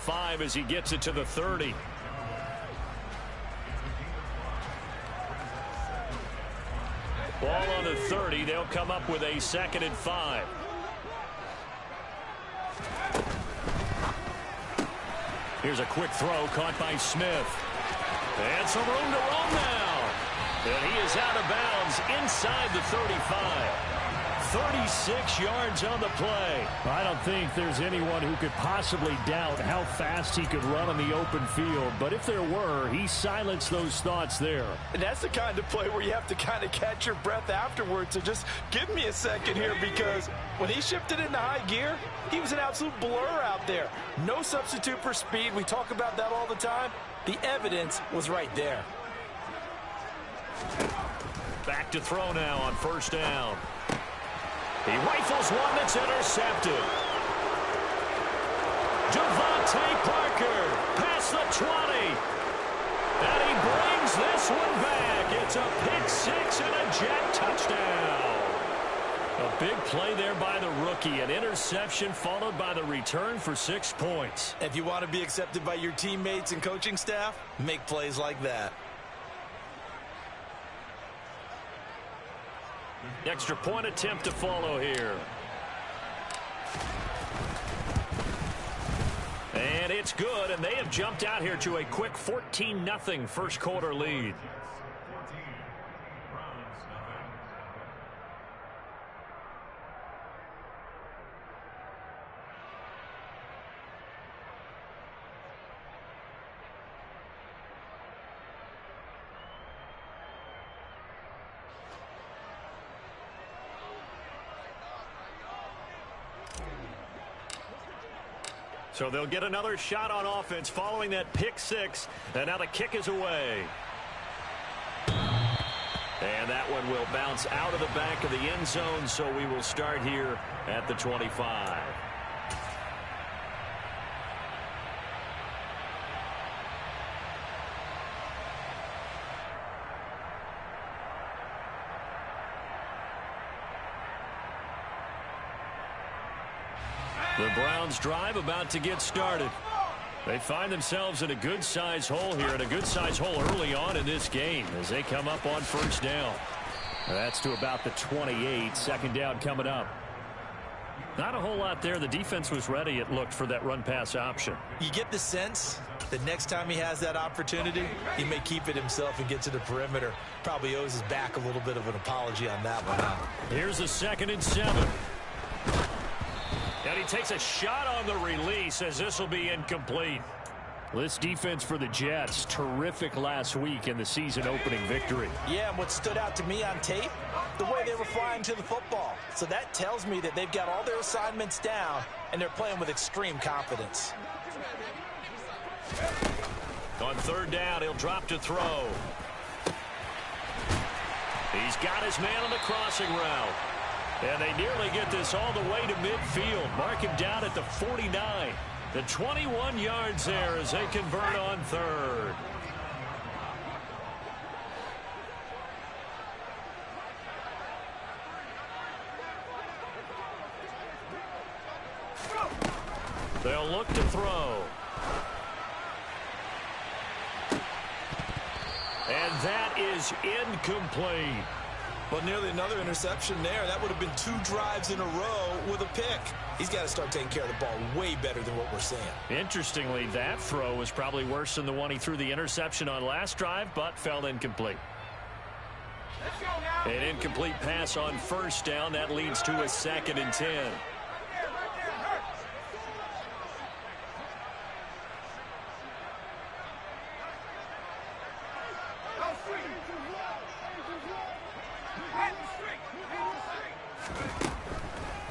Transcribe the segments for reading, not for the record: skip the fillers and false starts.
5 as he gets it to the 30. Ball on the 30. They'll come up with a 2nd and 5. Here's a quick throw caught by Smith. And some room to run now. And he is out of bounds inside the 35. 36 yards on the play. I don't think there's anyone who could possibly doubt how fast he could run on the open field. But if there were, he silenced those thoughts there. And that's the kind of play where you have to kind of catch your breath afterwards. So just give me a second here, because when he shifted into high gear, he was an absolute blur out there. No substitute for speed. We talk about that all the time. The evidence was right there. Back to throw now on 1st down. He rifles one that's intercepted. Devontae Parker past the 20. And he brings this one back. It's a pick 6 and a jet touchdown. A big play there by the rookie. An interception followed by the return for 6 points. If you want to be accepted by your teammates and coaching staff, make plays like that. Extra point attempt to follow here. And it's good, and they have jumped out here to a quick 14-0 first quarter lead. So they'll get another shot on offense following that pick 6. And now the kick is away. And that one will bounce out of the back of the end zone. So we will start here at the 25. The Browns drive about to get started. They find themselves in a good-sized hole here, and a good-sized hole early on in this game as they come up on 1st down. That's to about the 28. 2nd down coming up. Not a whole lot there. The defense was ready, it looked, for that run-pass option. You get the sense that next time he has that opportunity, he may keep it himself and get to the perimeter. Probably owes his back a little bit of an apology on that one. Here's a 2nd and 7. And he takes a shot on the release as this will be incomplete. This defense for the Jets, terrific last week in the season-opening victory. Yeah, and what stood out to me on tape, the way they were flying to the football. So that tells me that they've got all their assignments down, and they're playing with extreme confidence. On 3rd down, he'll drop to throw. He's got his man on the crossing route. And they nearly get this all the way to midfield. Mark him down at the 49. The 21 yards there as they convert on 3rd. They'll look to throw. And that is incomplete. Well, nearly another interception there. That would have been 2 drives in a row with a pick. He's got to start taking care of the ball way better than what we're seeing. Interestingly, that throw was probably worse than the one he threw the interception on last drive, but fell incomplete. An incomplete pass on 1st down. That leads to a 2nd and 10.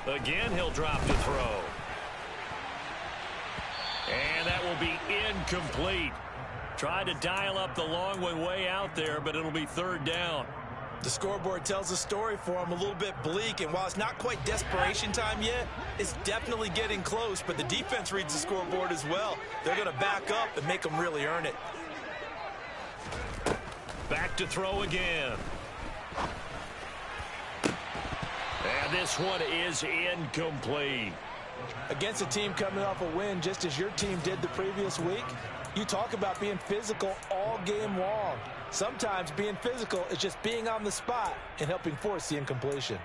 Again, he'll drop to throw. And that will be incomplete. Tried to dial up the long way out there, but it'll be 3rd down. The scoreboard tells a story for him, a little bit bleak, and while it's not quite desperation time yet, it's definitely getting close, but the defense reads the scoreboard as well. They're going to back up and make them really earn it. Back to throw again. And this one is incomplete. Against a team coming off a win just as your team did the previous week, you talk about being physical all game long. Sometimes being physical is just being on the spot and helping force the incompletion.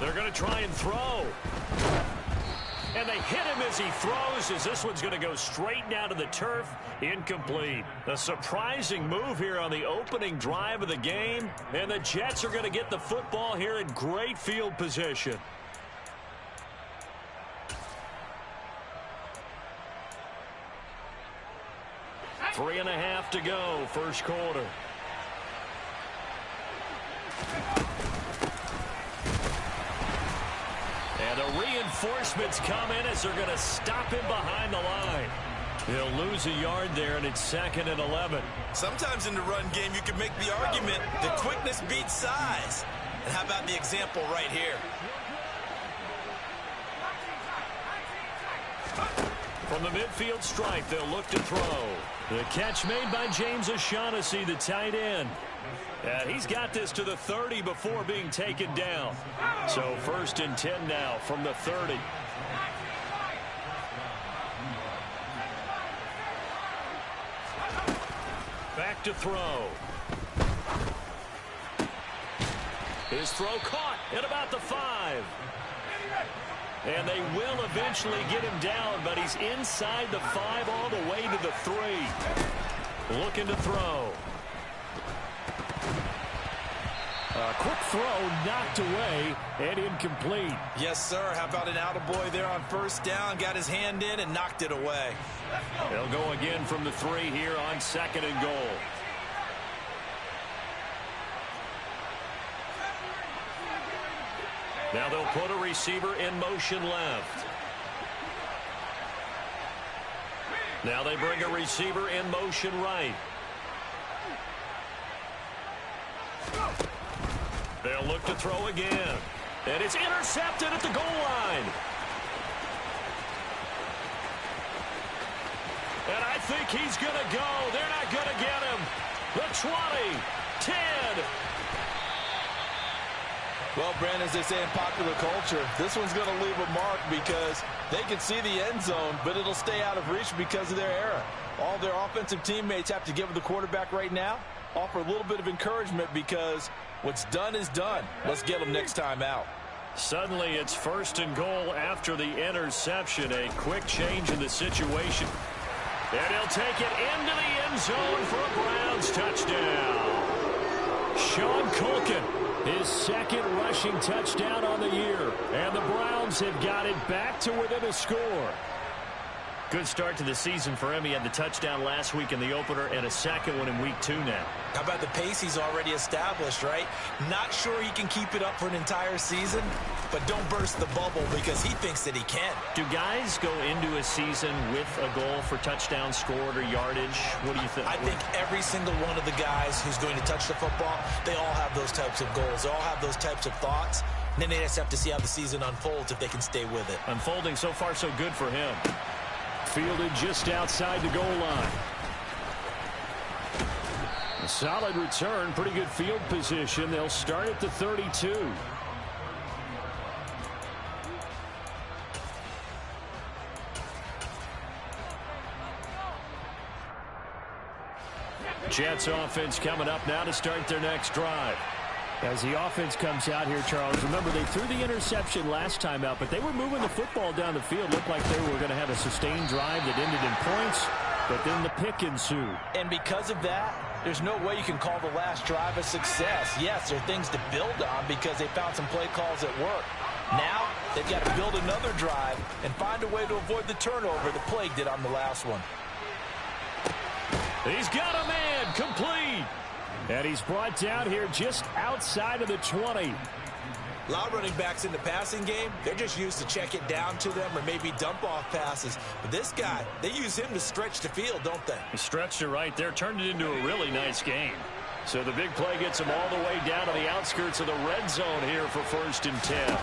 They're going to try and throw. And they hit him as he throws, as this one's going to go straight down to the turf. Incomplete. A surprising move here on the opening drive of the game. And the Jets are going to get the football here in great field position. Three and a half to go, first quarter. And the reinforcements come in as they're going to stop him behind the line. He'll lose a yard there, and it's 2nd and 11. Sometimes in the run game, you can make the argument that quickness beats size. And how about the example right here? From the midfield stripe, they'll look to throw. The catch made by James O'Shaughnessy, the tight end. And he's got this to the 30 before being taken down. So 1st and 10 now from the 30. Back to throw. His throw caught at about the 5. And they will eventually get him down, but he's inside the 5 all the way to the 3. Looking to throw. A quick throw knocked away and incomplete. Yes, sir. How about an attaboy there on 1st down? Got his hand in and knocked it away. They'll go again from the 3 here on 2nd and goal. Now they'll put a receiver in motion left. Now they bring a receiver in motion right. They'll look to throw again. And it's intercepted at the goal line. And I think he's going to go. They're not going to get him. The 20, 10. Well, Brandon, as they say in popular culture, this one's going to leave a mark because they can see the end zone, but it'll stay out of reach because of their error. All their offensive teammates have to give the quarterback right now, offer a little bit of encouragement because what's done is done. Let's get them next time out. Suddenly it's 1st and goal after the interception. A quick change in the situation. And he'll take it into the end zone for a Browns touchdown. Sean Culkin, his 2nd rushing touchdown on the year. And the Browns have got it back to within a score. Good start to the season for him. He had the touchdown last week in the opener and a 2nd one in week 2 now. How about the pace he's already established, right? Not sure he can keep it up for an entire season, but don't burst the bubble because he thinks that he can. Do guys go into a season with a goal for touchdowns scored or yardage? What do you think? I think every single one of the guys who's going to touch the football, they all have those types of goals. They all have those types of thoughts. And then they just have to see how the season unfolds if they can stay with it. Unfolding so far so good for him. Fielded just outside the goal line. A solid return, pretty good field position. They'll start at the 32. Jets offense coming up now to start their next drive. As the offense comes out here, Charles, remember they threw the interception last time out, but they were moving the football down the field. Looked like they were going to have a sustained drive that ended in points, but then the pick ensued. And because of that, there's no way you can call the last drive a success. Yes, there are things to build on because they found some play calls that work. Now, they've got to build another drive and find a way to avoid the turnover the plague did on the last one. He's got a man, complete. And he's brought down here just outside of the 20. A lot of running backs in the passing game, they're just used to check it down to them or maybe dump off passes. But this guy, they use him to stretch the field, don't they? He stretched it right there, turned it into a really nice game. So the big play gets him all the way down to the outskirts of the red zone here for 1st and 10.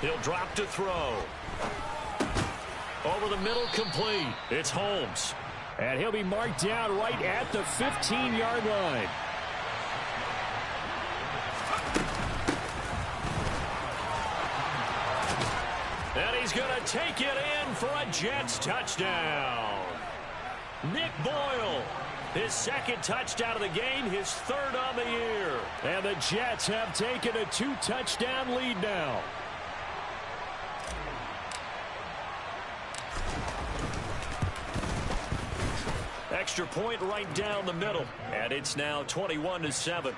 He'll drop to throw. Over the middle, complete. It's Holmes. And he'll be marked down right at the 15-yard line. And he's going to take it in for a Jets touchdown. Nick Boyle, his second touchdown of the game, his third on the year. And the Jets have taken a 2-touchdown lead now. Extra point right down the middle. And it's now 21-7.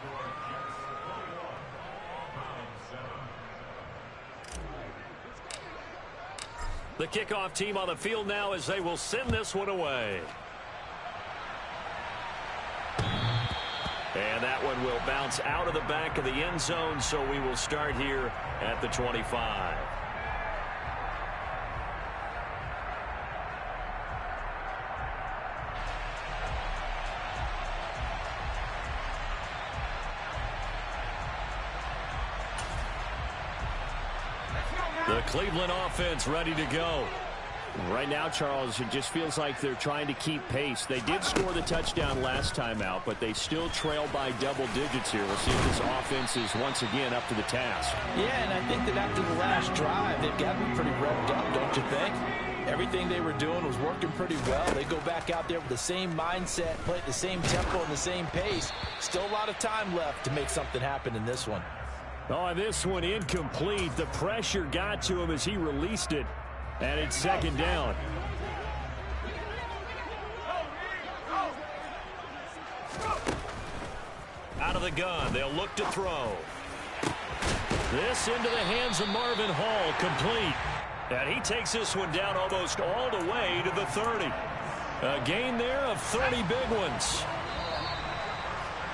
The kickoff team on the field now as they will send this one away. And that one will bounce out of the back of the end zone, so we will start here at the 25. The Cleveland offense ready to go. Right now, Charles, it just feels like they're trying to keep pace. They did score the touchdown last time out, but they still trail by double digits here. We'll see if this offense is once again up to the task. Yeah, and I think that after the last drive, they've got to be pretty revved up, don't you think? Everything they were doing was working pretty well. They go back out there with the same mindset, play at the same tempo and the same pace. Still a lot of time left to make something happen in this one. Oh, this one incomplete. The pressure got to him as he released it. And it's second down. Out of the gun, they'll look to throw. This into the hands of Marvin Hall, complete. And he takes this one down almost all the way to the 30. A gain there of 30 big ones.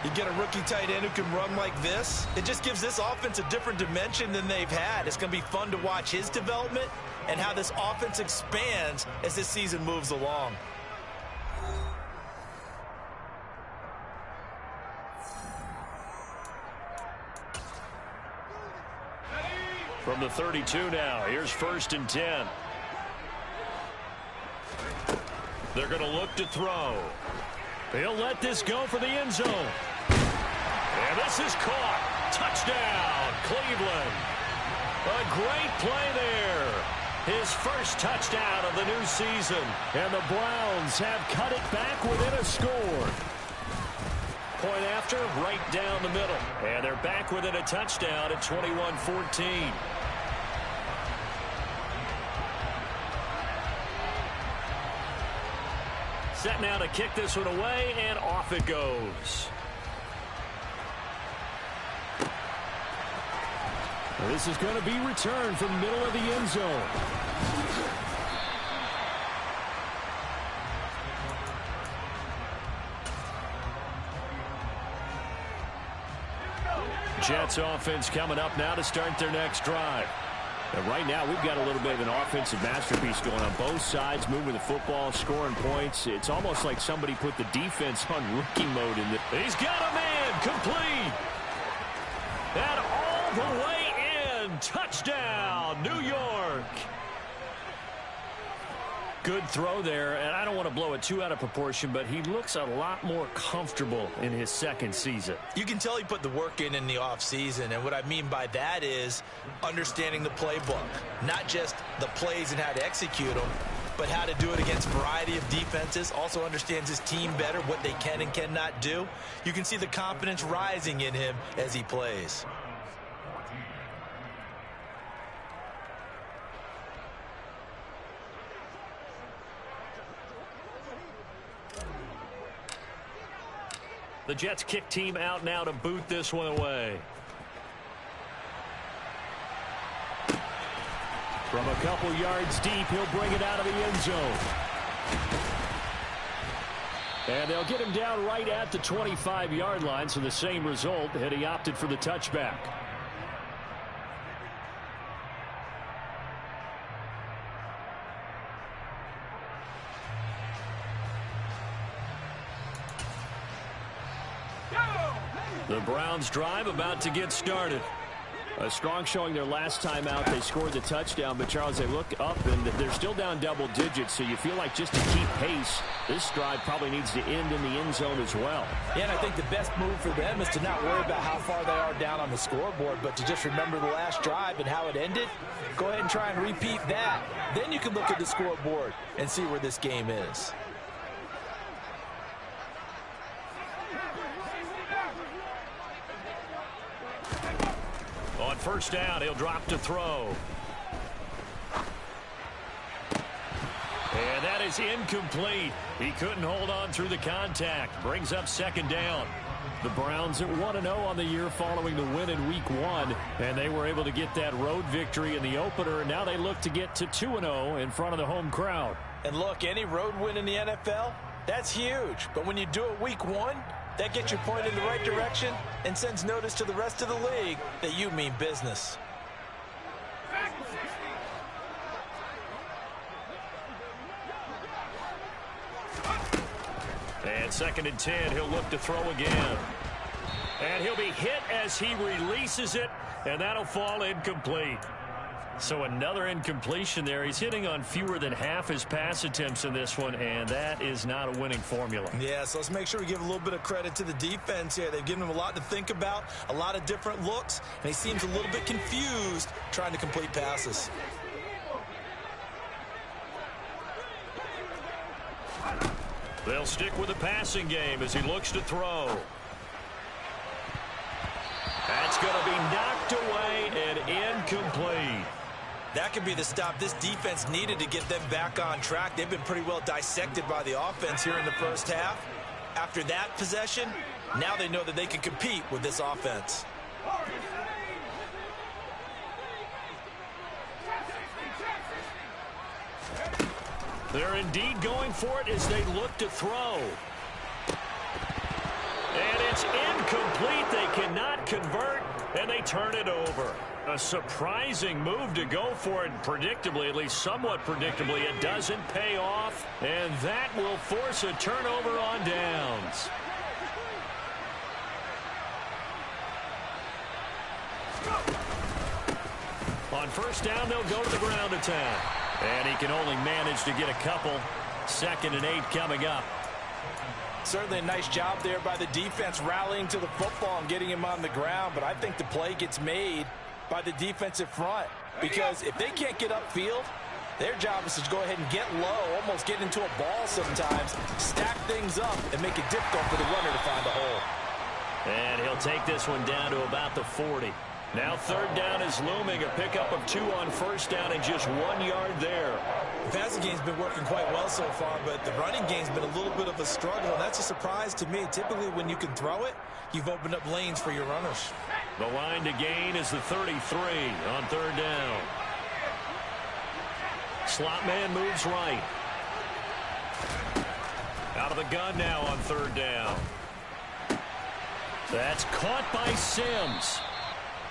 You get a rookie tight end who can run like this, it just gives this offense a different dimension than they've had. It's going to be fun to watch his development and how this offense expands as this season moves along. From the 32 now, here's 1st and 10. They're going to look to throw. He'll let this go for the end zone. And this is caught. Touchdown, Cleveland. A great play there. His first touchdown of the new season. And the Browns have cut it back within a score. Point after, right down the middle. And they're back within a touchdown at 21-14. Set now to kick this one away, and off it goes. This is going to be returned from the middle of the end zone. Jets offense coming up now to start their next drive. And right now, we've got a little bit of an offensive masterpiece going on both sides, moving the football, scoring points. It's almost like somebody put the defense on rookie mode. He's got a man, complete. And all the way in, touchdown, New York. Good throw there, and I don't want to blow it too out of proportion, but he looks a lot more comfortable in his second season. You can tell he put the work in the offseason, and what I mean by that is understanding the playbook. Not just the plays and how to execute them, but how to do it against a variety of defenses. Also understands his team better, what they can and cannot do. You can see the confidence rising in him as he plays. The Jets kick team out now to boot this one away. From a couple yards deep, he'll bring it out of the end zone. And they'll get him down right at the 25-yard line, so the same result, and he opted for the touchback. The Browns drive about to get started. A strong showing their last time out. They scored the touchdown, but Charles, they look up and they're still down double digits, so you feel like just to keep pace, this drive probably needs to end in the end zone as well. Yeah, and I think the best move for them is to not worry about how far they are down on the scoreboard, but to just remember the last drive and how it ended. Go ahead and try and repeat that. Then you can look at the scoreboard and see where this game is. On first down, he'll drop to throw. And that is incomplete. He couldn't hold on through the contact. Brings up second down. The Browns at 1-0 on the year following the win in Week 1. And they were able to get that road victory in the opener. And now they look to get to 2-0 in front of the home crowd. And look, any road win in the NFL, that's huge. But when you do it Week 1, that gets you pointed in the right direction and sends notice to the rest of the league that you mean business. And second and 10, he'll look to throw again. And he'll be hit as he releases it, and that'll fall incomplete. So another incompletion there. He's hitting on fewer than half his pass attempts in this one, and that is not a winning formula. Yeah, so let's make sure we give a little bit of credit to the defense here. They've given him a lot to think about, a lot of different looks, and he seems a little bit confused trying to complete passes. They'll stick with the passing game as he looks to throw. That's going to be knocked away and incomplete. That could be the stop this defense needed to get them back on track. They've been pretty well dissected by the offense here in the first half. After that possession, now they know that they can compete with this offense. They're indeed going for it as they look to throw. And it's incomplete. They cannot convert, and they turn it over. A surprising move to go for it, predictably, at least somewhat predictably. It doesn't pay off, and that will force a turnover on downs. On first down, they'll go to the ground attack. And he can only manage to get a couple. 2nd and 8 coming up. Certainly a nice job there by the defense rallying to the football and getting him on the ground. But I think the play gets made by the defensive front. Because if they can't get upfield, their job is to go ahead and get low, almost get into a ball sometimes, stack things up, and make it difficult for the runner to find a hole. And he'll take this one down to about the 40. Now third down is looming. A pickup of 2 on first down and just 1 yard there. The passing game's been working quite well so far, but the running game's been a little bit of a struggle, and that's a surprise to me. Typically, when you can throw it, you've opened up lanes for your runners. The line to gain is the 33 on third down. Slot man moves right. Out of the gun now on third down. That's caught by Sims.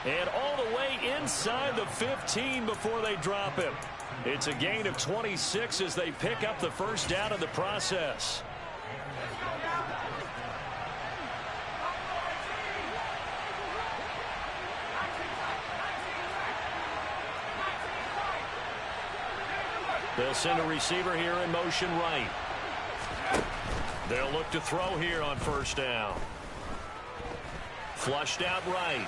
And all the way inside the 15 before they drop him. It's a gain of 26 as they pick up the first down in the process. They'll send a receiver here in motion right. They'll look to throw here on first down. Flushed out right.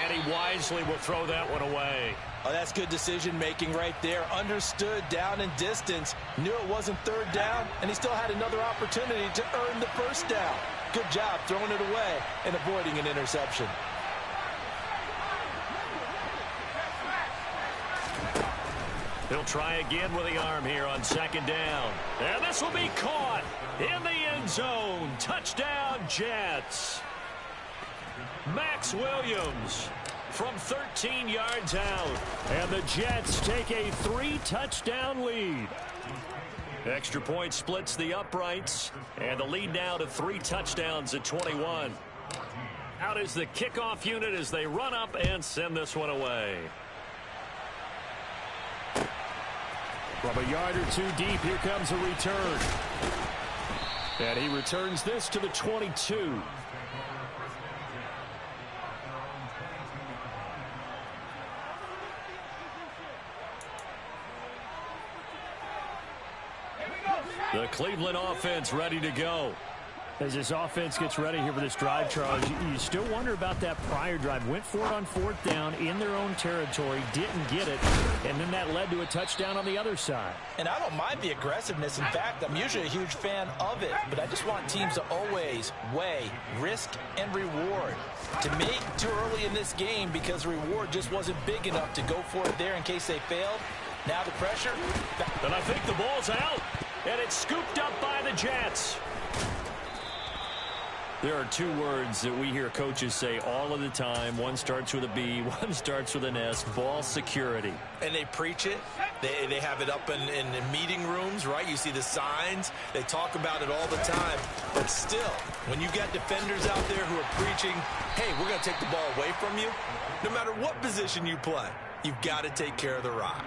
And he wisely will throw that one away. Oh, that's good decision-making right there. Understood down and distance. Knew it wasn't third down, and he still had another opportunity to earn the first down. Good job throwing it away and avoiding an interception. He'll try again with the arm here on second down. And this will be caught in the end zone. Touchdown, Jets. Max Williams from 13 yards out. And the Jets take a 3-touchdown lead. Extra point splits the uprights. And the lead now to 3 touchdowns at 21. Out is the kickoff unit as they run up and send this one away. From a yard or two deep, here comes a return. And he returns this to the 22. The Cleveland offense ready to go. As this offense gets ready here for this drive, Charles, you still wonder about that prior drive. Went for it on 4th down in their own territory, didn't get it, and then that led to a touchdown on the other side. And I don't mind the aggressiveness. In fact, I'm usually a huge fan of it, but I just want teams to always weigh risk and reward. To me, too early in this game because the reward just wasn't big enough to go for it there in case they failed. Now the pressure. And I think the ball's out, and it's scooped up by the Jets. There are 2 words that we hear coaches say all of the time. One starts with a B, one starts with an S, ball security. And they preach it. They have it up in meeting rooms, right? You see the signs. They talk about it all the time. But still, when you got defenders out there who are preaching, hey, we're going to take the ball away from you, no matter what position you play, you've got to take care of the rock.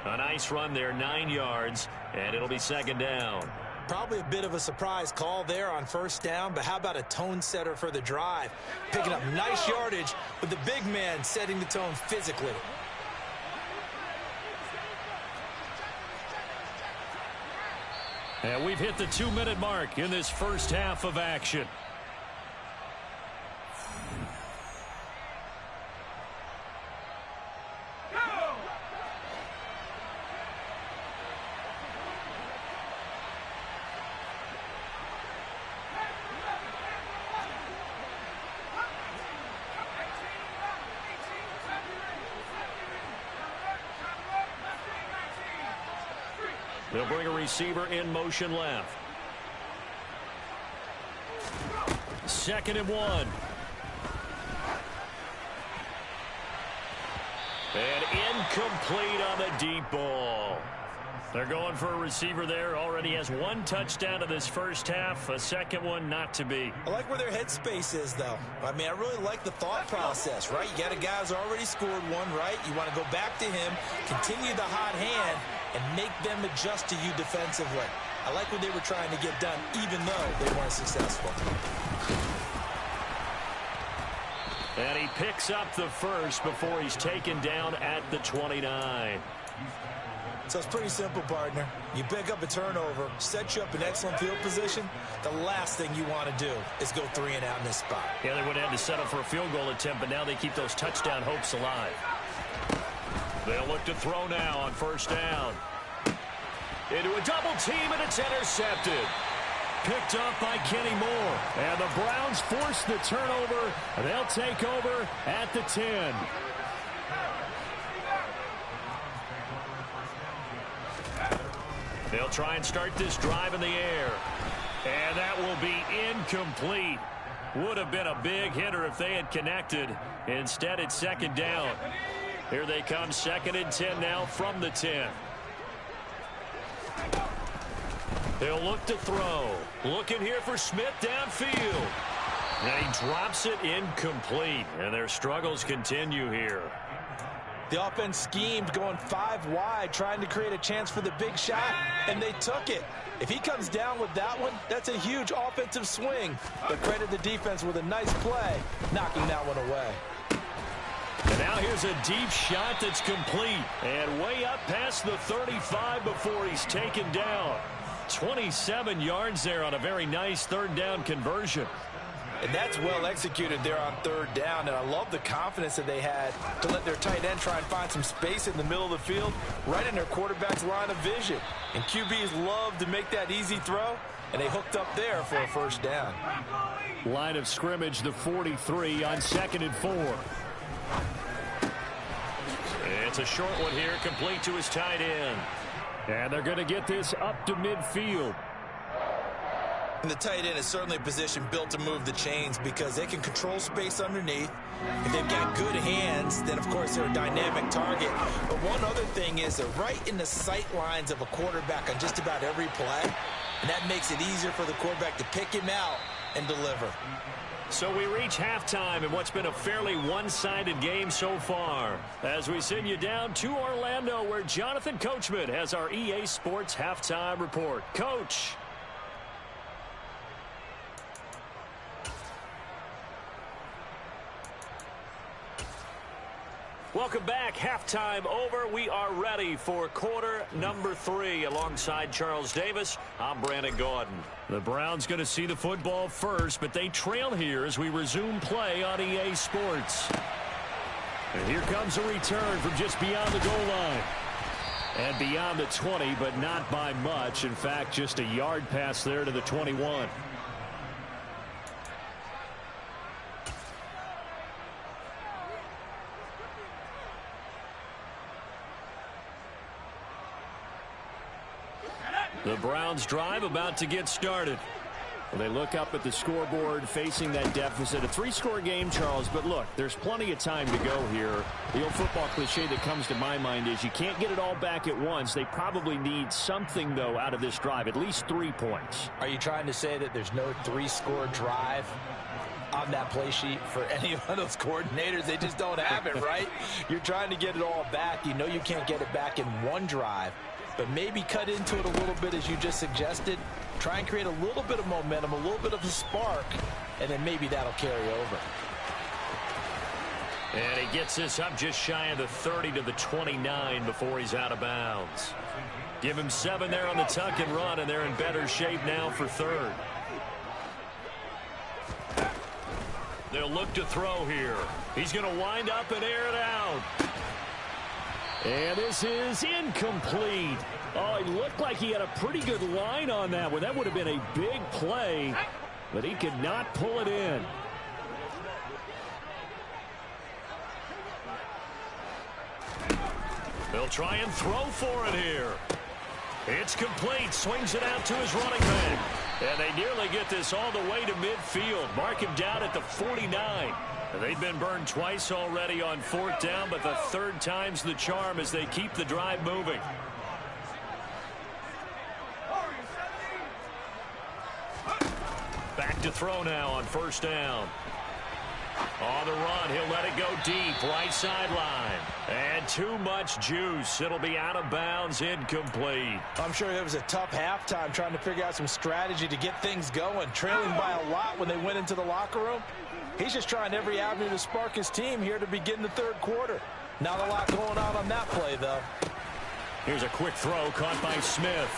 A nice run there, 9 yards, and it'll be 2nd down. Probably a bit of a surprise call there on 1st down, but how about a tone setter for the drive? Picking up nice yardage with the big man setting the tone physically. And we've hit the 2-minute mark in this first half of action. They'll bring a receiver in motion left. 2nd and 1. And incomplete on the deep ball. They're going for a receiver there. Already has 1 touchdown in this first half. A 2nd one not to be. I like where their headspace is, though. I mean, I really like the thought process, right? You got a guy who's already scored 1, right? You want to go back to him, continue the hot hand, and make them adjust to you defensively. I like what they were trying to get done, even though they weren't successful. And he picks up the first before he's taken down at the 29. So it's pretty simple, partner. You pick up a turnover, set you up in excellent field position. The last thing you want to do is go 3 and out in this spot. Yeah, they would have had to settle for a field goal attempt, but now they keep those touchdown hopes alive. They'll look to throw now on 1st down. Into a double team, and it's intercepted. Picked up by Kenny Moore. And the Browns force the turnover. They'll take over at the 10. They'll try and start this drive in the air. And that will be incomplete. Would have been a big hitter if they had connected. Instead, it's 2nd down. Here they come, 2nd and 10 now from the 10. They'll look to throw. Looking here for Smith downfield. And he drops it incomplete. And their struggles continue here. The offense schemed going 5 wide, trying to create a chance for the big shot, and they took it. If he comes down with that one, that's a huge offensive swing. But credit the defense with a nice play, knocking that one away. And now here's a deep shot that's complete. And way up past the 35 before he's taken down. 27 yards there on a very nice 3rd down conversion. And that's well executed there on 3rd down. And I love the confidence that they had to let their tight end try and find some space in the middle of the field, right in their quarterback's line of vision. And QBs love to make that easy throw, and they hooked up there for a 1st down. Line of scrimmage, the 43 on 2nd and 4. It's a short one here, complete to his tight end. And they're going to get this up to midfield. And the tight end is certainly a position built to move the chains because they can control space underneath. If they've got good hands, then, of course, they're a dynamic target. But one other thing is they're right in the sight lines of a quarterback on just about every play. And that makes it easier for the quarterback to pick him out and deliver. So we reach halftime in what's been a fairly one-sided game so far. As we send you down to Orlando, where Jonathan Coachman has our EA Sports Halftime Report. Coach. Welcome back. Halftime over. We are ready for quarter number 3. Alongside Charles Davis, I'm Brandon Gaudin. The Browns going to see the football first, but they trail here as we resume play on EA Sports. And here comes a return from just beyond the goal line. And beyond the 20, but not by much. In fact, just a yard pass there to the 21. The Browns drive about to get started. Well, they look up at the scoreboard facing that deficit. A 3-score game, Charles, but look, there's plenty of time to go here. The old football cliche that comes to my mind is you can't get it all back at once. They probably need something, though, out of this drive, at least 3 points. Are you trying to say that there's no 3-score drive on that play sheet for any of those coordinators? They just don't have it, right? You're trying to get it all back. You know you can't get it back in one drive. But maybe cut into it a little bit as you just suggested. Try and create a little bit of momentum, a little bit of a spark, and then maybe that'll carry over. And he gets this up just shy of the 30 to the 29 before he's out of bounds. Give him 7 there on the tuck and run, and they're in better shape now for 3rd. They'll look to throw here. He's going to wind up and air it out. And this is incomplete. Oh, it looked like he had a pretty good line on that one. That would have been a big play, but he could not pull it in. They'll try and throw for it here. It's complete. Swings it out to his running back. And they nearly get this all the way to midfield. Mark him down at the 49. They've been burned twice already on 4th down, but the 3rd time's the charm as they keep the drive moving. Back to throw now on 1st down. On the run, he'll let it go deep, right sideline. And too much juice. It'll be out of bounds, incomplete. I'm sure it was a tough halftime trying to figure out some strategy to get things going. Trailing by a lot when they went into the locker room. He's just trying every avenue to spark his team here to begin the 3rd quarter. Not a lot going on that play, though. Here's a quick throw caught by Smith.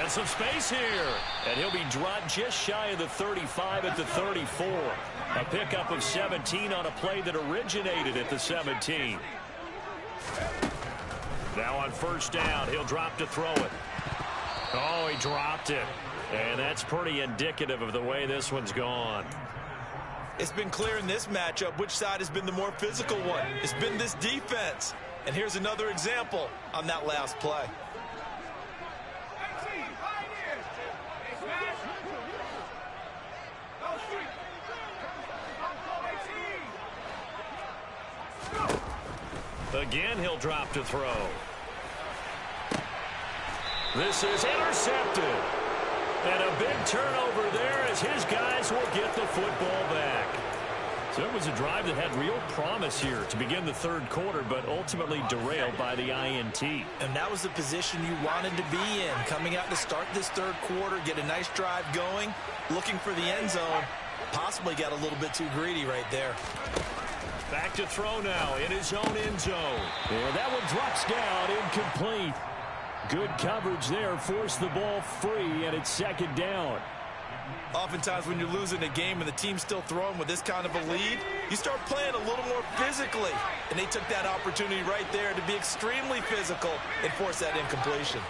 And some space here. And he'll be dropped just shy of the 35 at the 34. A pickup of 17 on a play that originated at the 17. Now on 1st down, he'll drop to throw it. Oh, he dropped it. And that's pretty indicative of the way this one's gone. It's been clear in this matchup which side has been the more physical one. It's been this defense. And here's another example on that last play. Again, he'll drop to throw. This is intercepted. And a big turnover there as his guys will get the football back. So it was a drive that had real promise here to begin the 3rd quarter, but ultimately derailed by the INT. And that was the position you wanted to be in. Coming out to start this 3rd quarter, get a nice drive going, looking for the end zone. Possibly got a little bit too greedy right there. Back to throw now in his own end zone. And that one drops down, incomplete. Good coverage there, forced the ball free, and it's 2nd down. Oftentimes when you're losing a game and the team's still throwing with this kind of a lead, you start playing a little more physically. And they took that opportunity right there to be extremely physical and force that incompletion.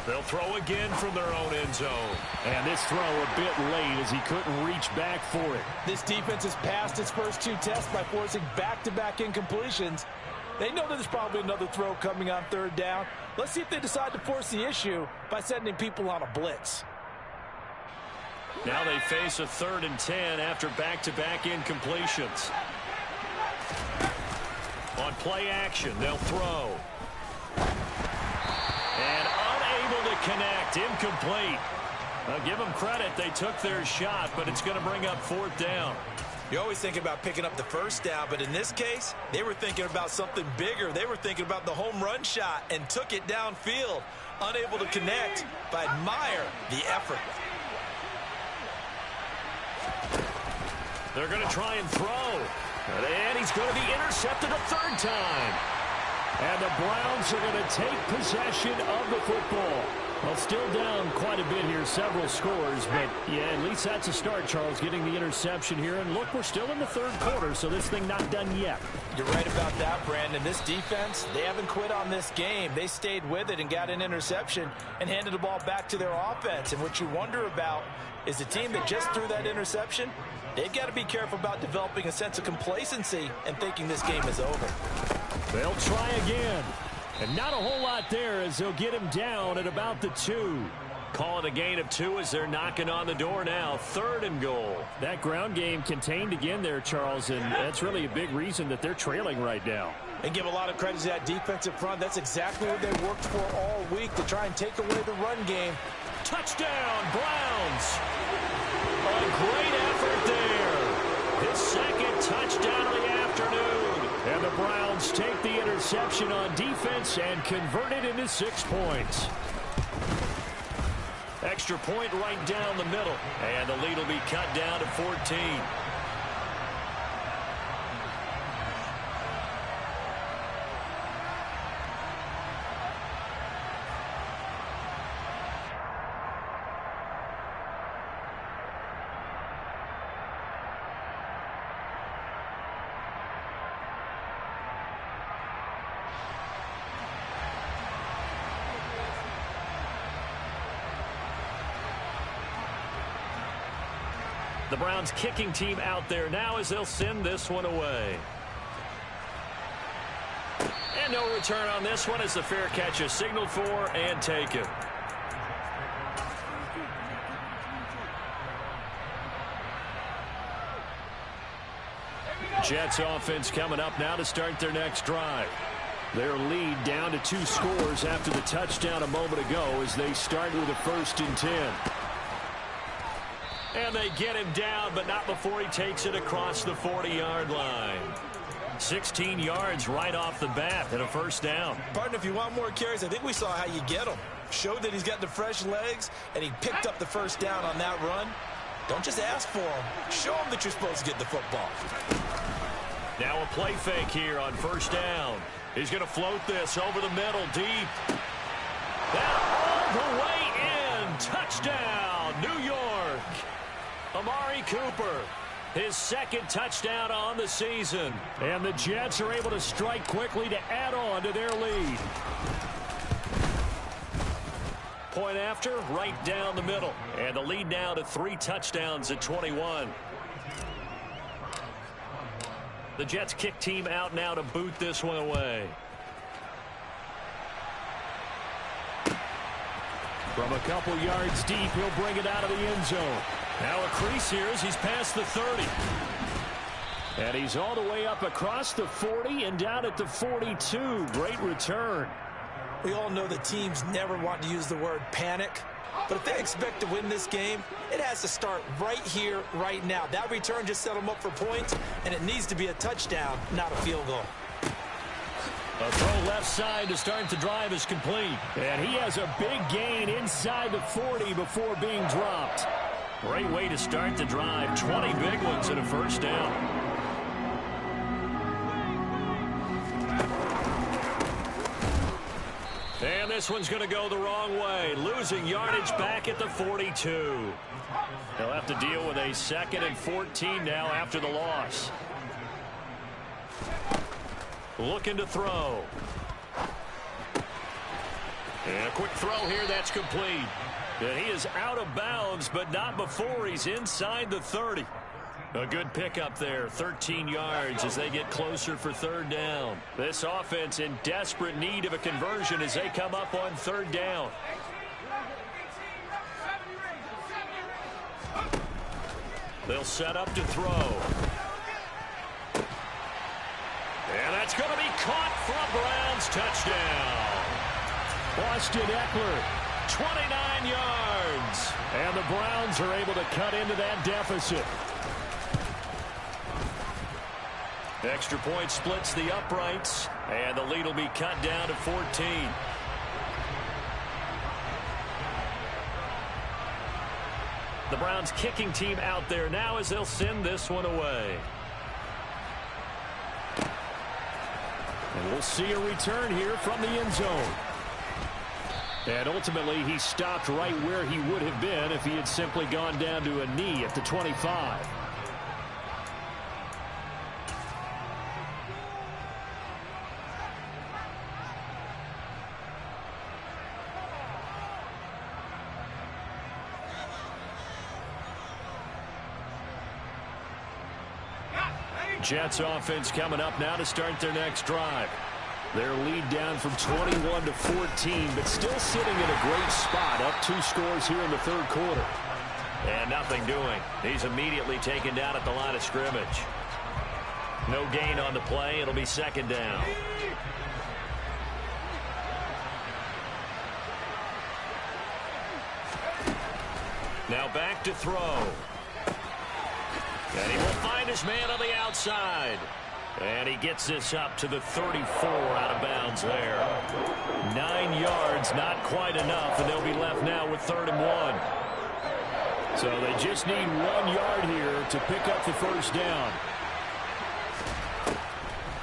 They'll throw again from their own end zone. And this throw a bit late as he couldn't reach back for it. This defense has passed its first 2 tests by forcing back-to-back incompletions. They know that there's probably another throw coming on 3rd down. Let's see if they decide to force the issue by sending people on a blitz. Now they face a 3rd and 10 after back-to-back incompletions. On play action, they'll throw. And unable to connect, incomplete. Now give them credit, they took their shot, but it's going to bring up 4th down. You're always thinking about picking up the 1st down, but in this case, they were thinking about something bigger. They were thinking about the home run shot and took it downfield. Unable to connect, but admire the effort. They're going to try and throw. And he's going to be intercepted a third time. And the Browns are going to take possession of the football. Well, still down quite a bit here, several scores, but yeah, at least that's a start, Charles, getting the interception here. And look, we're still in the third quarter, so this thing not done yet. You're right about that, Brandon. This defense, they haven't quit on this game. They stayed with it and got an interception and handed the ball back to their offense. And what you wonder about is the team that just threw that interception, they've got to be careful about developing a sense of complacency and thinking this game is over. They'll try again. And not a whole lot there as they'll get him down at about the 2. Calling a gain of 2 as they're knocking on the door now. 3rd and goal. That ground game contained again there, Charles, and that's really a big reason that they're trailing right now. And give a lot of credit to that defensive front. That's exactly what they worked for all week to try and take away the run game. Touchdown, Browns. A great effort there. His second touchdown of the afternoon. And the Browns take the interception on defense and convert it into 6 points. Extra point right down the middle. And the lead will be cut down to 14. The Browns kicking team out there now as they'll send this one away. And no return on this one as the fair catch is signaled for and taken. Jets offense coming up now to start their next drive. Their lead down to 2 scores after the touchdown a moment ago as they start with a 1st and 10. And they get him down, but not before he takes it across the 40-yard line. 16 yards right off the bat and a 1st down. Partner, if you want more carries, I think we saw how you get them. Showed that he's got the fresh legs, and he picked up the 1st down on that run. Don't just ask for him. Show him that you're supposed to get the football. Now a play fake here on 1st down. He's going to float this over the middle, deep. That all the way in. Touchdown, New York. Amari Cooper, his 2nd touchdown on the season. And the Jets are able to strike quickly to add on to their lead. Point after, right down the middle. And the lead now to 3 touchdowns at 21. The Jets kick team out now to boot this one away. From a couple yards deep, he'll bring it out of the end zone. Now a crease here as he's past the 30. And he's all the way up across the 40 and down at the 42. Great return. We all know the teams never want to use the word panic. But if they expect to win this game, it has to start right here, right now. That return just set them up for points, and it needs to be a touchdown, not a field goal. A throw left side to start the drive is complete. And he has a big gain inside the 40 before being dropped. Great way to start the drive. 20 big ones and a 1st down. And this one's going to go the wrong way. Losing yardage back at the 42. They'll have to deal with a 2nd and 14 now after the loss. Looking to throw. And a quick throw here that's complete. And he is out of bounds, but not before he's inside the 30. A good pickup there, 13 yards as they get closer for 3rd down. This offense in desperate need of a conversion as they come up on 3rd down. They'll set up to throw. And that's going to be caught for a Browns touchdown. Austin Eckler, 29 yards. And the Browns are able to cut into that deficit. Extra point splits the uprights, and the lead will be cut down to 14. The Browns kicking team out there now as they'll send this one away. And we'll see a return here from the end zone. And ultimately, he stopped right where he would have been if he had simply gone down to a knee at the 25. Jets offense coming up now to start their next drive. Their lead down from 21 to 14, but still sitting in a great spot, up 2 scores here in the third quarter. And nothing doing. He's immediately taken down at the line of scrimmage. No gain on the play. It'll be second down. Now back to throw. And he will find his man on the outside. And he gets this up to the 34 out of bounds there. 9 yards, not quite enough, and they'll be left now with 3rd and 1. So they just need 1 yard here to pick up the first down.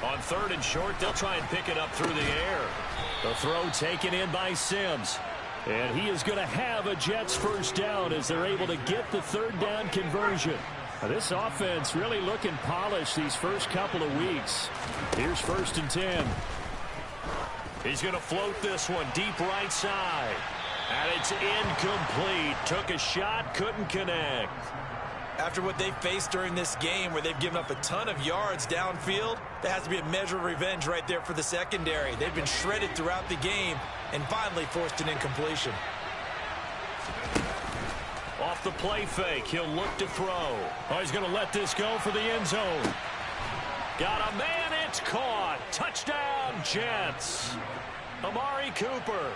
On 3rd and short, they'll try and pick it up through the air. The throw taken in by Sims. And he is going to have a Jets first down as they're able to get the 3rd down conversion. This offense really looking polished these first couple of weeks. Here's 1st and 10. He's going to float this one deep right side. And it's incomplete. Took a shot, couldn't connect. After what they've faced during this game where they've given up a ton of yards downfield, there has to be a measure of revenge right there for the secondary. They've been shredded throughout the game and finally forced an incompletion. Off the play fake, he'll look to throw. Oh, he's going to let this go for the end zone. Got a man, it's caught. Touchdown, Jets. Amari Cooper.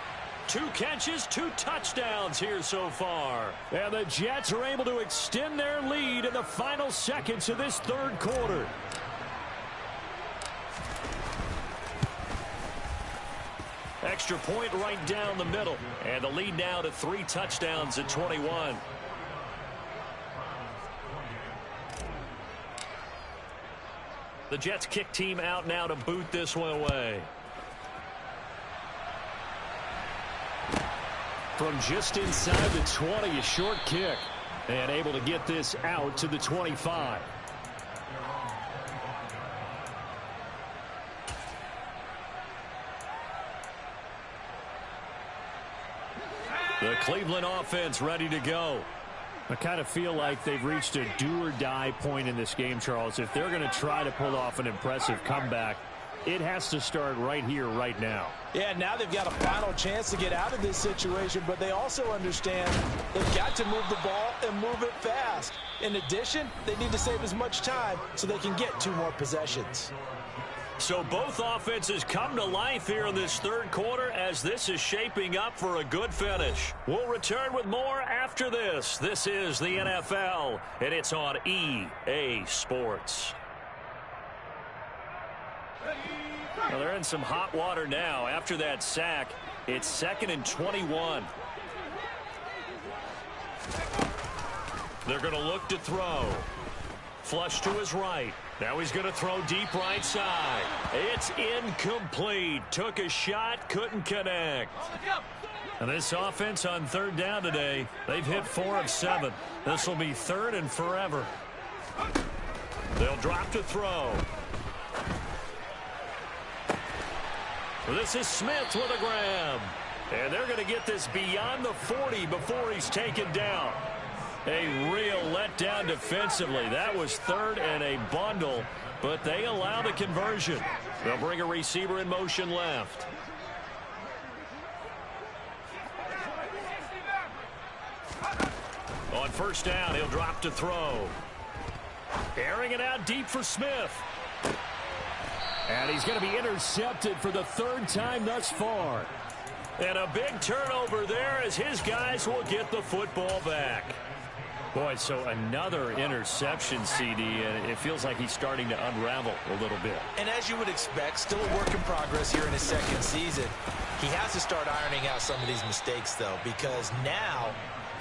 2 catches, 2 touchdowns here so far. And the Jets are able to extend their lead in the final seconds of this third quarter. Extra point right down the middle. And the lead now to 3 touchdowns at 21. The Jets kick team out now to boot this one away. From just inside the 20, a short kick. And able to get this out to the 25. The Cleveland offense ready to go. I kind of feel like they've reached a do-or-die point in this game, Charles. If they're going to try to pull off an impressive comeback, it has to start right here, right now. Yeah, now they've got a final chance to get out of this situation, but they also understand they've got to move the ball and move it fast. In addition, they need to save as much time so they can get 2 more possessions. So both offenses come to life here in this third quarter as this is shaping up for a good finish. We'll return with more after this. This is the NFL, and it's on EA Sports. Well, they're in some hot water now. After that sack, it's 2nd and 21. They're going to look to throw. Flush to his right. Now he's going to throw deep right side. It's incomplete. Took a shot, couldn't connect. And this offense on 3rd down today, they've hit 4 of 7. This will be 3rd and forever. They'll drop to throw. This is Smith with a grab. And they're going to get this beyond the 40 before he's taken down. A real letdown defensively. That was 3rd and a bundle, but they allow the conversion. They'll bring a receiver in motion left. On 1st down, he'll drop to throw. Airing it out deep for Smith. And he's going to be intercepted for the 3rd time thus far. And a big turnover there as his guys will get the football back. Boy, so another interception, CD, and it feels like he's starting to unravel a little bit. And as you would expect, still a work in progress here in his 2nd season. He has to start ironing out some of these mistakes, though, because now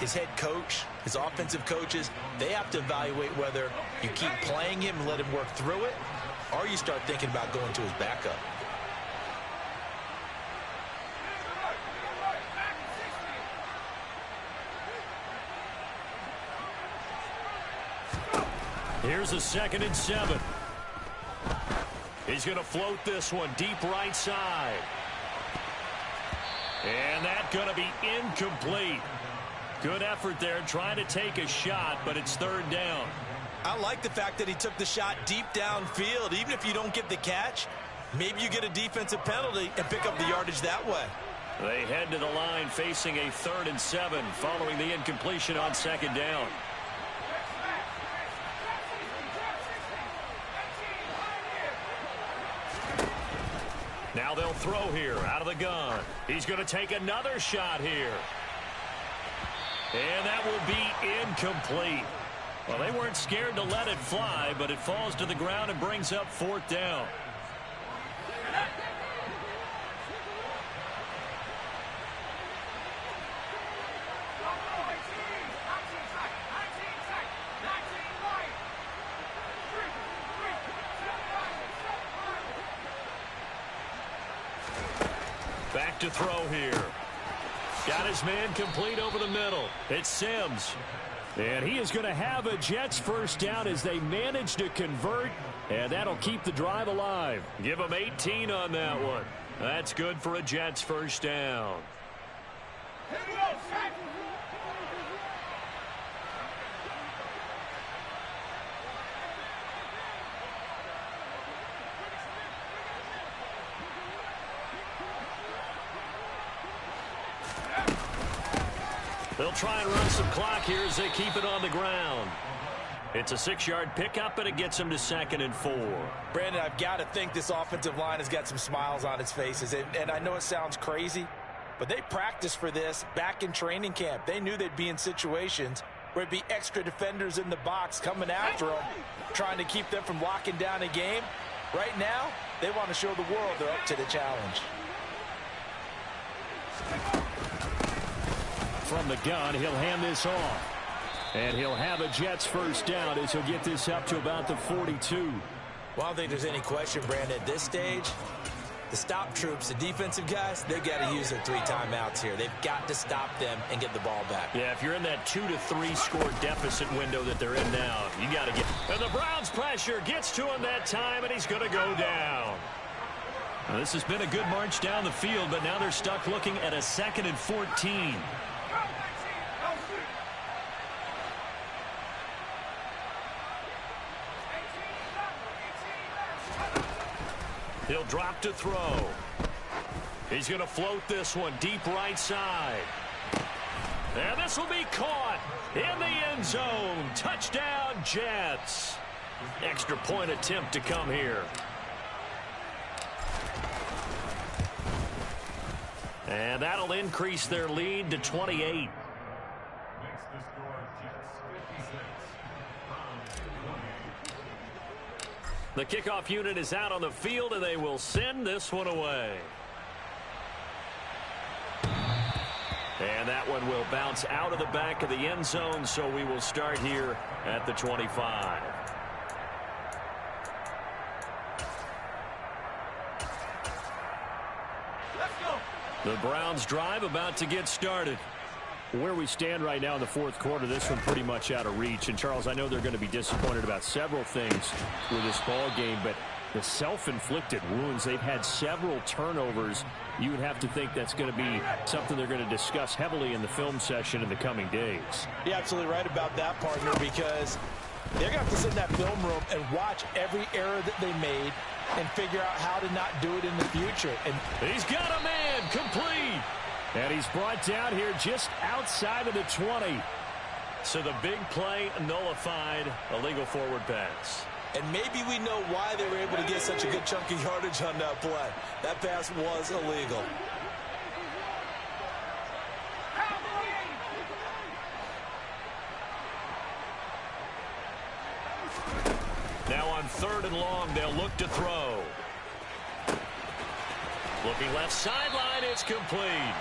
his head coach, his offensive coaches, they have to evaluate whether you keep playing him and let him work through it, or you start thinking about going to his backup. Here's a 2nd and 7. He's going to float this one deep right side. And that's going to be incomplete. Good effort there trying to take a shot, but it's 3rd down. I like the fact that he took the shot deep downfield. Even if you don't get the catch, maybe you get a defensive penalty and pick up the yardage that way. They head to the line facing a 3rd and 7 following the incompletion on 2nd down. Now they'll throw here out of the gun. He's going to take another shot here. And that will be incomplete. Well, they weren't scared to let it fly, but it falls to the ground and brings up 4th down. Back to throw here. Got his man complete over the middle. It's Sims. And he is going to have a Jets 1st down as they manage to convert, and that'll keep the drive alive. Give him 18 on that one. That's good for a Jets 1st down. They'll try and run some clock here as they keep it on the ground. It's a 6-yard pickup, and it gets them to 2nd and 4. Brandon, I've got to think this offensive line has got some smiles on its faces. And I know it sounds crazy, but they practiced for this back in training camp. They knew they'd be in situations where it'd be extra defenders in the box coming after them, trying to keep them from locking down a game. Right now, they want to show the world they're up to the challenge. From the gun, he'll hand this off. And he'll have a Jets 1st down as he'll get this up to about the 42. Well, I don't think there's any question, Brandon, at this stage, the stop troops, the defensive guys, they've got to use their 3 timeouts here. They've got to stop them and get the ball back. Yeah, if you're in that 2 to 3 score deficit window that they're in now, you got to get. And the Browns pressure gets to him that time, and he's going to go down. Now, this has been a good march down the field, but now they're stuck looking at a 2nd and 14. He'll drop to throw. He's going to float this one deep right side. And this will be caught in the end zone. Touchdown, Jets. Extra point attempt to come here. And that'll increase their lead to 28. The kickoff unit is out on the field, and they will send this one away. And that one will bounce out of the back of the end zone, so we will start here at the 25. Let's go. The Browns drive about to get started. Where we stand right now in the 4th quarter, this one pretty much out of reach. And, Charles, I know they're going to be disappointed about several things with this ball game, but the self-inflicted wounds, they've had several turnovers. You would have to think that's going to be something they're going to discuss heavily in the film session in the coming days. You're absolutely right about that, partner, because they're going to have to sit in that film room and watch every error that they made and figure out how to not do it in the future. And he's got a man complete. And he's brought down here just outside of the 20. So the big play nullified, illegal forward pass. And maybe we know why they were able to get such a good chunk of yardage on that play. That pass was illegal. Now on 3rd and long, they'll look to throw. Looking left sideline, it's complete.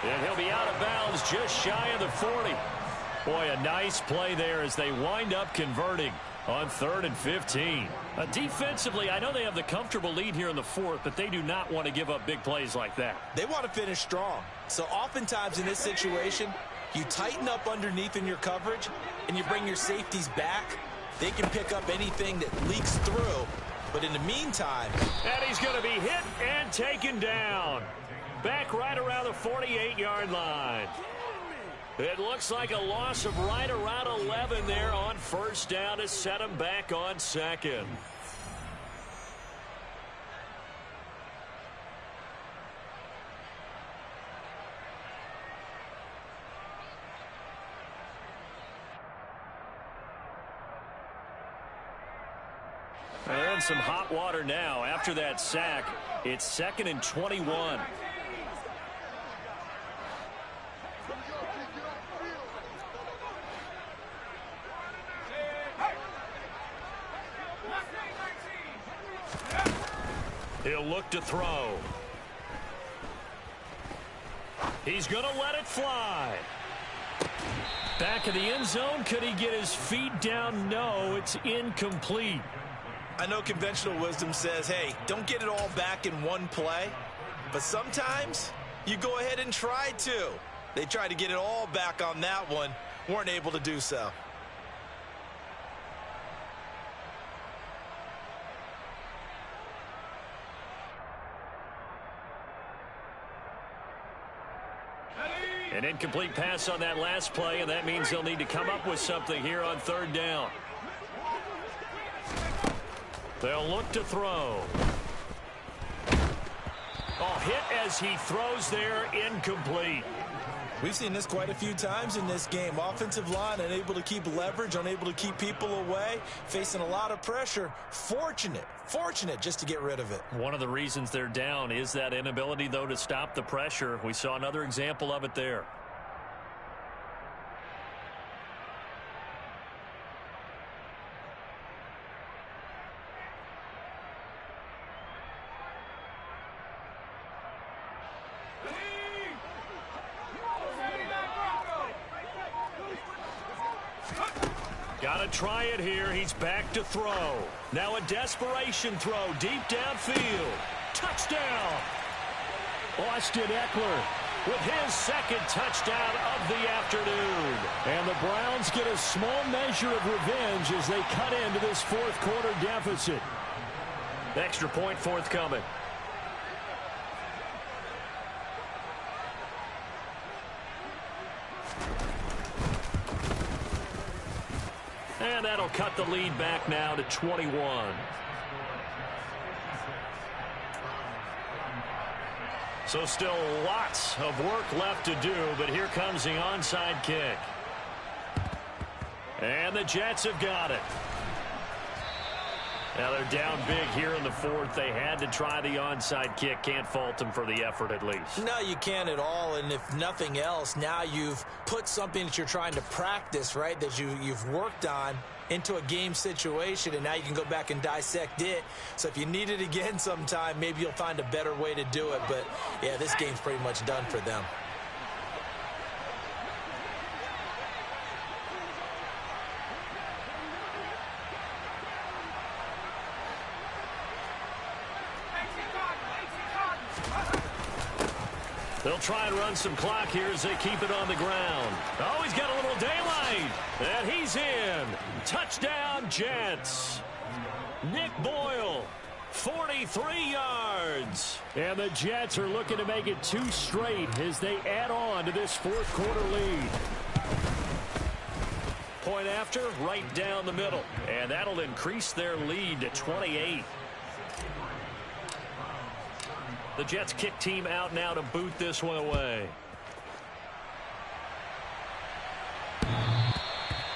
And he'll be out of bounds just shy of the 40. Boy, a nice play there as they wind up converting on 3rd and 15. Defensively, I know they have the comfortable lead here in the 4th, but they do not want to give up big plays like that. They want to finish strong. So oftentimes in this situation, you tighten up underneath in your coverage, and you bring your safeties back. they can pick up anything that leaks through. But in the meantime... And he's going to be hit and taken down. Back right around the 48-yard line. It looks like a loss of right around 11 there on first down to set him back on second. And some hot water now after that sack. It's 2nd and 21. He'll look to throw. He's going to let it fly. Back in the end zone. Could he get his feet down? No, it's incomplete. I know conventional wisdom says, hey, don't get it all back in one play. But sometimes you go ahead and try to. They tried to get it all back on that one. Weren't able to do so. An incomplete pass on that last play, and that means they'll need to come up with something here on third down. They'll look to throw. Oh, hit as he throws there, incomplete. We've seen this quite a few times in this game. Offensive line unable to keep leverage, unable to keep people away, facing a lot of pressure. Fortunate just to get rid of it. One of the reasons they're down is that inability, though, to stop the pressure. We saw another example of it there. Got to try it here. He's back to throw. Now a desperation throw deep downfield. Touchdown. Austin Eckler with his second touchdown of the afternoon. And the Browns get a small measure of revenge as they cut into this fourth quarter deficit. Extra point forthcoming. And that'll cut the lead back now to 21. So still lots of work left to do, but here comes the onside kick. And the Jets have got it. Now they're down big here in the fourth. They had to try the onside kick. Can't fault them for the effort at least. No, you can't at all. And if nothing else, now you've put something that you're trying to practice, right, that you've worked on into a game situation, and now you can go back and dissect it. So if you need it again sometime, maybe you'll find a better way to do it. But, yeah, this game's pretty much done for them. They'll try and run some clock here as they keep it on the ground. Oh, he's got a little daylight. And he's in. Touchdown, Jets. Nick Boyle, 43 yards. And the Jets are looking to make it 2 straight as they add on to this fourth quarter lead. Point after, right down the middle. And that'll increase their lead to 28. The Jets kick team out now to boot this one away.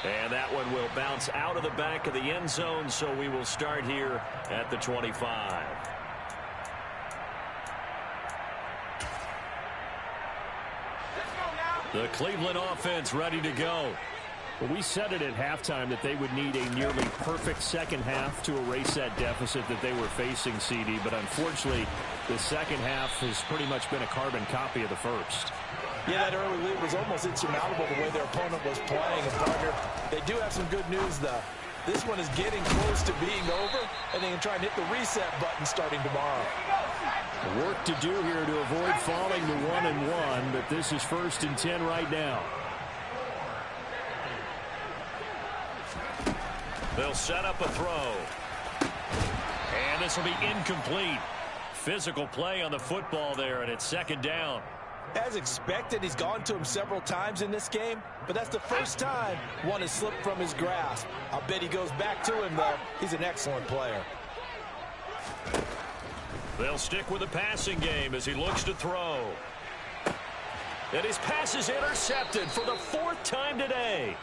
And that one will bounce out of the back of the end zone, so we will start here at the 25. The Cleveland offense ready to go. Well, we said it at halftime that they would need a nearly perfect second half to erase that deficit that they were facing, CD. But unfortunately, the second half has pretty much been a carbon copy of the first. Yeah, that early lead was almost insurmountable the way their opponent was playing. And partner, they do have some good news, though. This one is getting close to being over, and they can try and hit the reset button starting tomorrow. Work to do here to avoid falling to 1-1, but this is 1st and 10 right now. They'll set up a throw. And this will be incomplete. Physical play on the football there, and it's second down. As expected, he's gone to him several times in this game, but that's the first time one has slipped from his grasp. I'll bet he goes back to him, though. He's an excellent player. They'll stick with the passing game as he looks to throw. And his pass is intercepted for the 4th time today.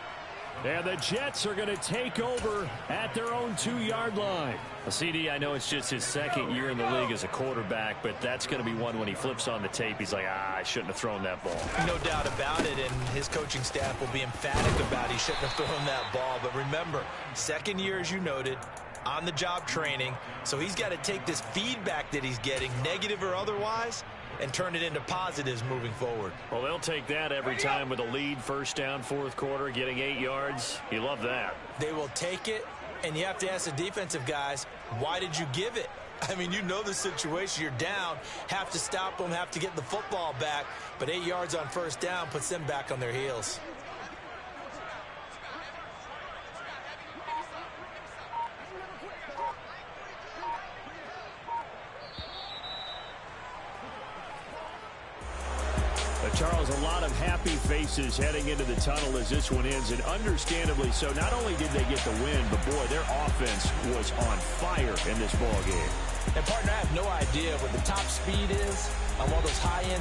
And the Jets are going to take over at their own 2-yard line. Well, CD, I know it's just his 2nd year in the league as a quarterback, but that's going to be one when he flips on the tape. He's like, I shouldn't have thrown that ball. No doubt about it, and his coaching staff will be emphatic about he shouldn't have thrown that ball. But remember, 2nd year, as you noted, on-the-job training, so he's got to take this feedback that he's getting, negative or otherwise, and turn it into positives moving forward. Well, they'll take that every time with a lead, 1st down, 4th quarter, getting 8 yards. You love that. They will take it, and you have to ask the defensive guys, why did you give it? I mean, you know the situation. You're down, have to stop them, have to get the football back, but 8 yards on 1st down puts them back on their heels. Charles, a lot of happy faces heading into the tunnel as this one ends, and understandably so. Not only did they get the win, but, boy, their offense was on fire in this ball game. And, partner, I have no idea what the top speed is on one of those high-end